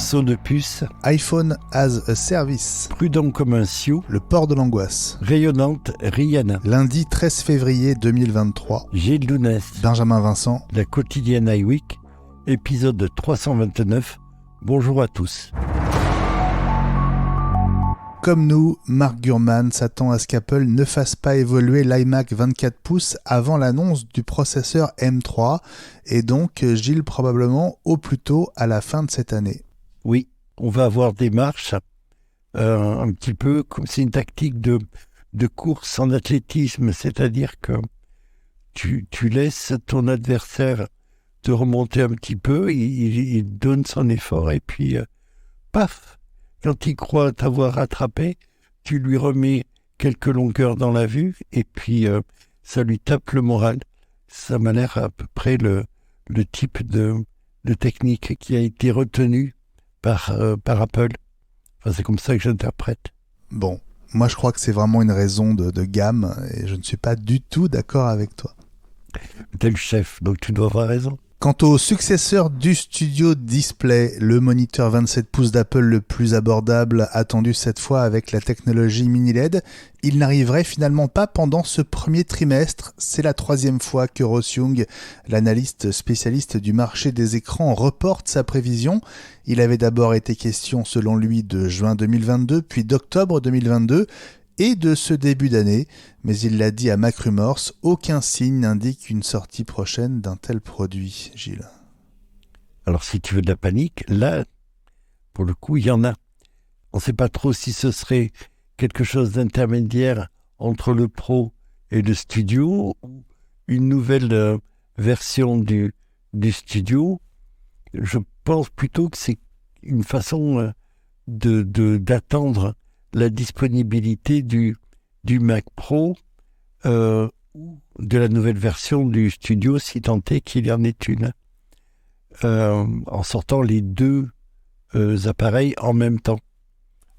Berceau de puce, iPhone as a Service, prudent comme un sioux, le port de l'angoisse, rayonnante Rihanna, lundi 13 février 2023, Gilles Lounès, Benjamin Vincent, la quotidienne iWeek, épisode 329. Bonjour à tous. Comme nous, Mark Gurman s'attend à ce qu'Apple ne fasse pas évoluer l'iMac 24 pouces avant l'annonce du processeur M3 et donc, Gilles, probablement au plus tôt à la fin de cette année. Oui, on va avoir des marches, un petit peu comme c'est une tactique de course en athlétisme, c'est-à-dire que tu laisses ton adversaire te remonter un petit peu, il donne son effort et puis paf, quand il croit t'avoir rattrapé, tu lui remets quelques longueurs dans la vue et puis ça lui tape le moral. Ça m'a l'air à peu près le type de technique qui a été retenu par Apple. Enfin, c'est comme ça que j'interprète. Bon, moi je crois que c'est vraiment une raison de gamme et je ne suis pas du tout d'accord avec toi. T'es le chef, donc tu dois avoir raison. Quant au successeur du Studio Display, le moniteur 27 pouces d'Apple le plus abordable, attendu cette fois avec la technologie mini LED, il n'arriverait finalement pas pendant ce premier trimestre. C'est la troisième fois que Ross Young, l'analyste spécialiste du marché des écrans, reporte sa prévision. Il avait d'abord été question, selon lui, de juin 2022, puis d'octobre 2022, et de ce début d'année, mais il l'a dit à MacRumors, aucun signe n'indique une sortie prochaine d'un tel produit, Gilles. Alors si tu veux de la panique, là, pour le coup, il y en a. On ne sait pas trop si ce serait quelque chose d'intermédiaire entre le Pro et le Studio, ou une nouvelle version du Studio. Je pense plutôt que c'est une façon d'attendre la disponibilité du Mac Pro ou de la nouvelle version du Studio, si tant est qu'il y en ait une, en sortant les deux appareils en même temps.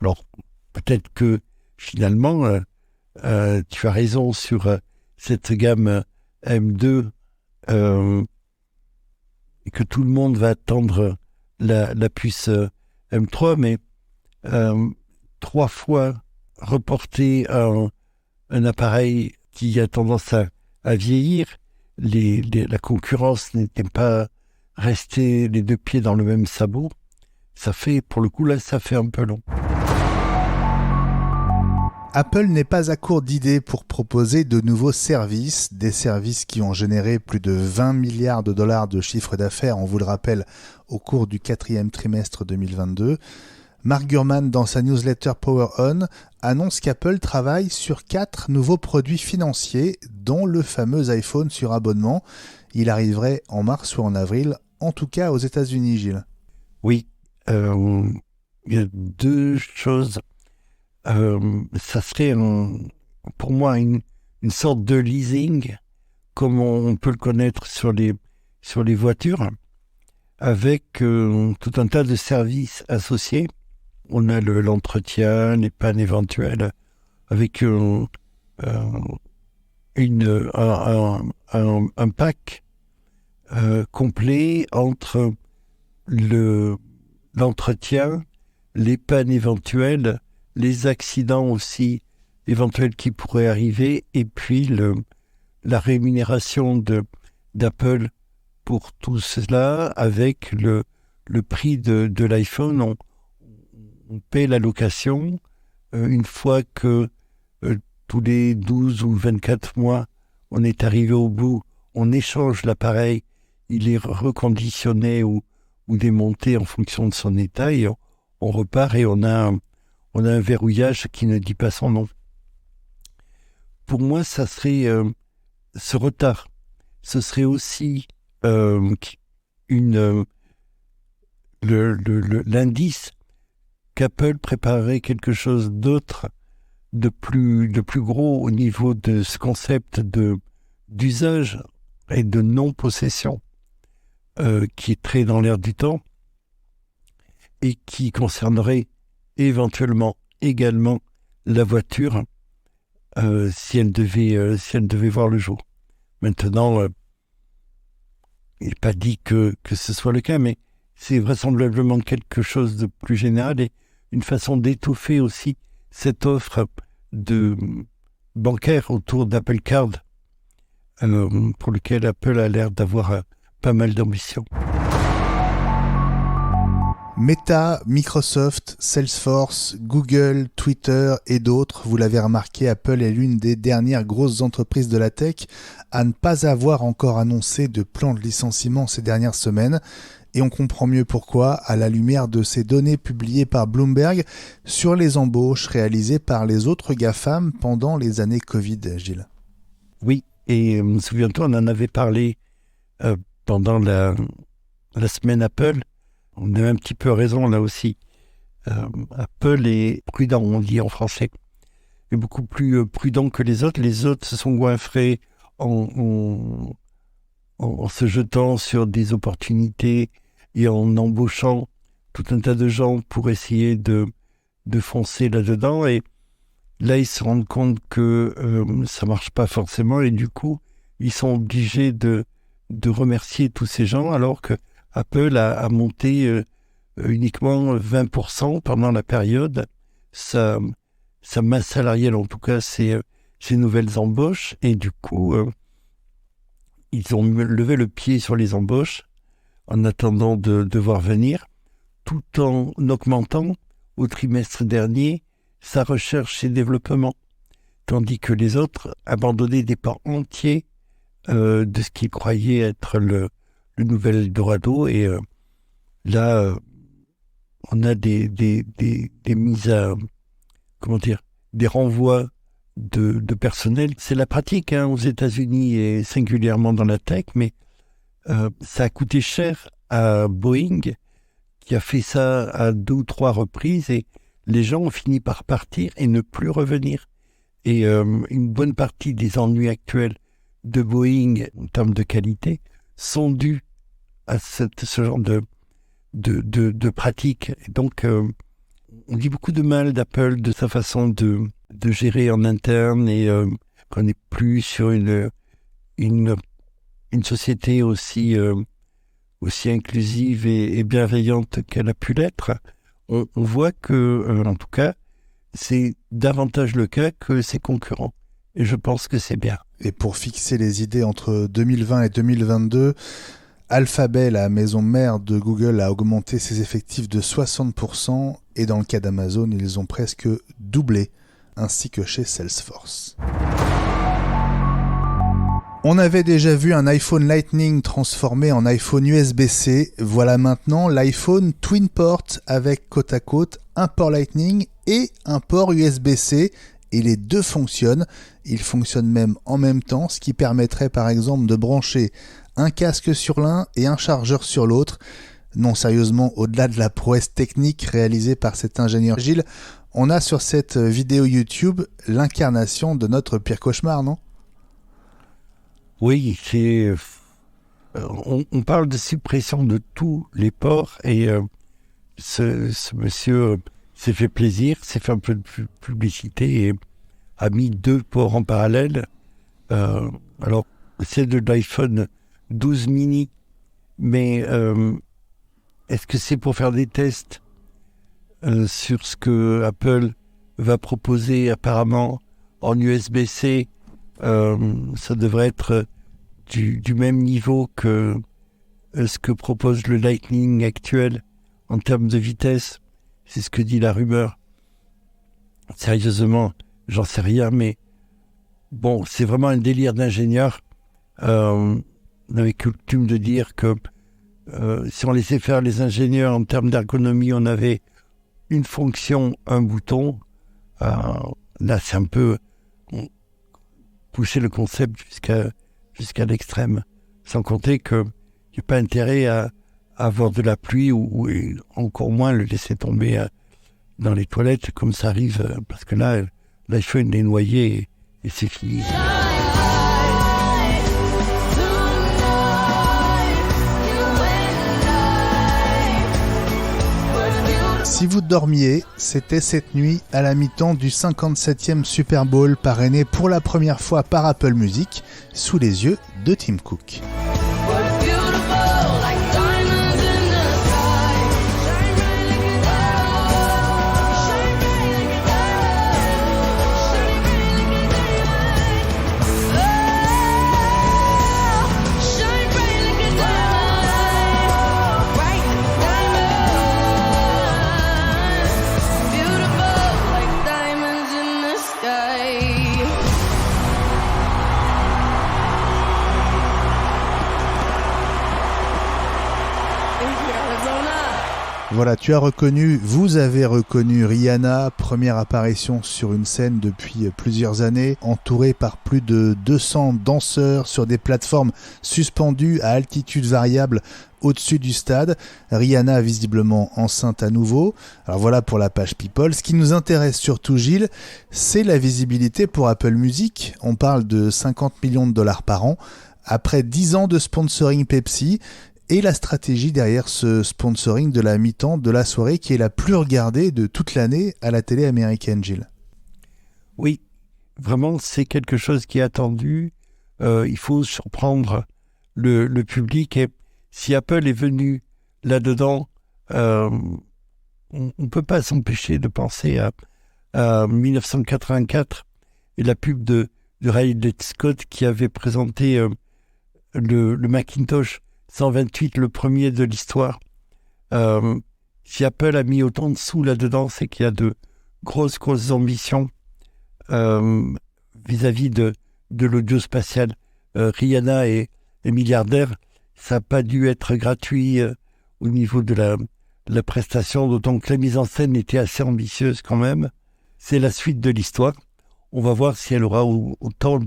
Alors, peut-être que finalement, tu as raison sur cette gamme M2 et que tout le monde va attendre la puce M3, mais 3 fois reporter un appareil qui a tendance à vieillir, la concurrence n'était pas restée les deux pieds dans le même sabot. Ça fait, pour le coup, là, ça fait un peu long. Apple n'est pas à court d'idées pour proposer de nouveaux services, des services qui ont généré plus de 20 milliards de dollars de chiffre d'affaires, on vous le rappelle, au cours du 4e trimestre 2022. Mark Gurman, dans sa newsletter Power On, annonce qu'Apple travaille sur 4 nouveaux produits financiers, dont le fameux iPhone sur abonnement. Il arriverait en mars ou en avril, en tout cas aux États-Unis, Gilles. Oui, il y a 2 choses. Ça serait pour moi une sorte de leasing, comme on peut le connaître sur les voitures, avec tout un tas de services associés. On a l'entretien, les pannes éventuelles, avec un pack complet entre l'entretien, les pannes éventuelles, les accidents aussi éventuels qui pourraient arriver, et puis la rémunération d'Apple pour tout cela, avec le prix de l'iPhone. On paie la location une fois que tous les 12 ou 24 mois, on est arrivé au bout, on échange l'appareil, il est reconditionné ou démonté en fonction de son état, et on repart et on a un verrouillage qui ne dit pas son nom. Pour moi, ça serait ce retard. Ce serait aussi l'indice qu'Apple préparerait quelque chose d'autre, de plus gros au niveau de ce concept d'usage et de non-possession qui est très dans l'air du temps et qui concernerait éventuellement également la voiture si elle devait voir le jour. Maintenant, il n'est pas dit que ce soit le cas, mais c'est vraisemblablement quelque chose de plus général et une façon d'étoffer aussi cette offre de bancaire autour d'Apple Card, pour lequel Apple a l'air d'avoir pas mal d'ambition. Meta, Microsoft, Salesforce, Google, Twitter et d'autres, vous l'avez remarqué, Apple est l'une des dernières grosses entreprises de la tech à ne pas avoir encore annoncé de plan de licenciement ces dernières semaines. Et on comprend mieux pourquoi à la lumière de ces données publiées par Bloomberg sur les embauches réalisées par les autres GAFAM pendant les années Covid, Gilles. Oui, et souviens-toi, on en avait parlé pendant la semaine Apple. On a un petit peu raison là aussi. Apple est prudent, on dit en français. Il est beaucoup plus prudent que les autres. Les autres se sont goinfrés en se jetant sur des opportunités et en embauchant tout un tas de gens pour essayer de foncer là-dedans. Et là, ils se rendent compte que ça ne marche pas forcément et du coup, ils sont obligés de remercier tous ces gens alors que Apple a monté uniquement 20% pendant la période. Sa masse salariale, en tout cas, ses nouvelles embauches. Et du coup, ils ont levé le pied sur les embauches en attendant de voir venir, tout en augmentant au trimestre dernier sa recherche et développement. Tandis que les autres abandonnaient des pans entiers de ce qu'ils croyaient être le nouvel Eldorado. Et là, on a des mises à... Comment dire, des renvois de personnel. C'est la pratique aux États-Unis et singulièrement dans la tech, mais ça a coûté cher à Boeing qui a fait ça à 2 ou 3 reprises et les gens ont fini par partir et ne plus revenir. Et une bonne partie des ennuis actuels de Boeing en termes de qualité sont dus à ce genre de pratique. Et donc, on dit beaucoup de mal d'Apple, de sa façon de gérer en interne et qu'on n'est plus sur une société aussi inclusive et bienveillante qu'elle a pu l'être. On voit que, en tout cas, c'est davantage le cas que ses concurrents. Et je pense que c'est bien. Et pour fixer les idées entre 2020 et 2022, Alphabet, la maison mère de Google, a augmenté ses effectifs de 60% et dans le cas d'Amazon, ils ont presque doublé, ainsi que chez Salesforce. On avait déjà vu un iPhone Lightning transformé en iPhone USB-C. Voilà maintenant l'iPhone Twin Port avec côte à côte un port Lightning et un port USB-C. Et les deux fonctionnent. Ils fonctionnent même en même temps, ce qui permettrait par exemple de brancher un casque sur l'un et un chargeur sur l'autre. Non, sérieusement, au-delà de la prouesse technique réalisée par cet ingénieur Gilles, on a sur cette vidéo YouTube l'incarnation de notre pire cauchemar, non ? Oui, c'est... on parle de suppression de tous les ports et ce monsieur s'est fait plaisir, s'est fait un peu de publicité et a mis 2 ports en parallèle. Alors, c'est de l'iPhone 12 mini, mais est-ce que c'est pour faire des tests sur ce que Apple va proposer apparemment en USB-C? Ça devrait être du même niveau que ce que propose le Lightning actuel en termes de vitesse. C'est ce que dit la rumeur. Sérieusement, j'en sais rien, mais bon, c'est vraiment un délire d'ingénieur. On avait coutume de dire que si on laissait faire les ingénieurs en termes d'ergonomie, on avait une fonction, un bouton. Là, c'est un peu pousser le concept jusqu'à l'extrême, sans compter qu'il n'y a pas intérêt à avoir de la pluie ou encore moins le laisser tomber dans les toilettes comme ça arrive, parce que là, l'iPhone est noyé et c'est fini. Si vous dormiez, c'était cette nuit à la mi-temps du 57e Super Bowl parrainé pour la première fois par Apple Music sous les yeux de Tim Cook. Voilà, vous avez reconnu Rihanna, première apparition sur une scène depuis plusieurs années, entourée par plus de 200 danseurs sur des plateformes suspendues à altitude variable au-dessus du stade. Rihanna visiblement enceinte à nouveau. Alors voilà pour la page People. Ce qui nous intéresse surtout, Gilles, c'est la visibilité pour Apple Music. On parle de 50 millions de dollars par an. Après 10 ans de sponsoring Pepsi, et la stratégie derrière ce sponsoring de la mi-temps de la soirée qui est la plus regardée de toute l'année à la télé américaine, Gilles. Oui, vraiment, c'est quelque chose qui est attendu. Il faut surprendre le public. Et si Apple est venu là-dedans, on ne peut pas s'empêcher de penser à 1984 et la pub de Riley Scott qui avait présenté le Macintosh 128, le premier de l'histoire. Si Apple a mis autant de sous là-dedans, c'est qu'il y a de grosses ambitions vis-à-vis de l'audio spatial. Rihanna est milliardaire, ça n'a pas dû être gratuit au niveau de la prestation, d'autant que la mise en scène était assez ambitieuse quand même. C'est la suite de l'histoire. On va voir si elle aura autant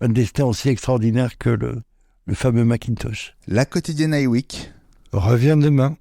un destin aussi extraordinaire que le fameux Macintosh. La quotidienne iWeek revient demain.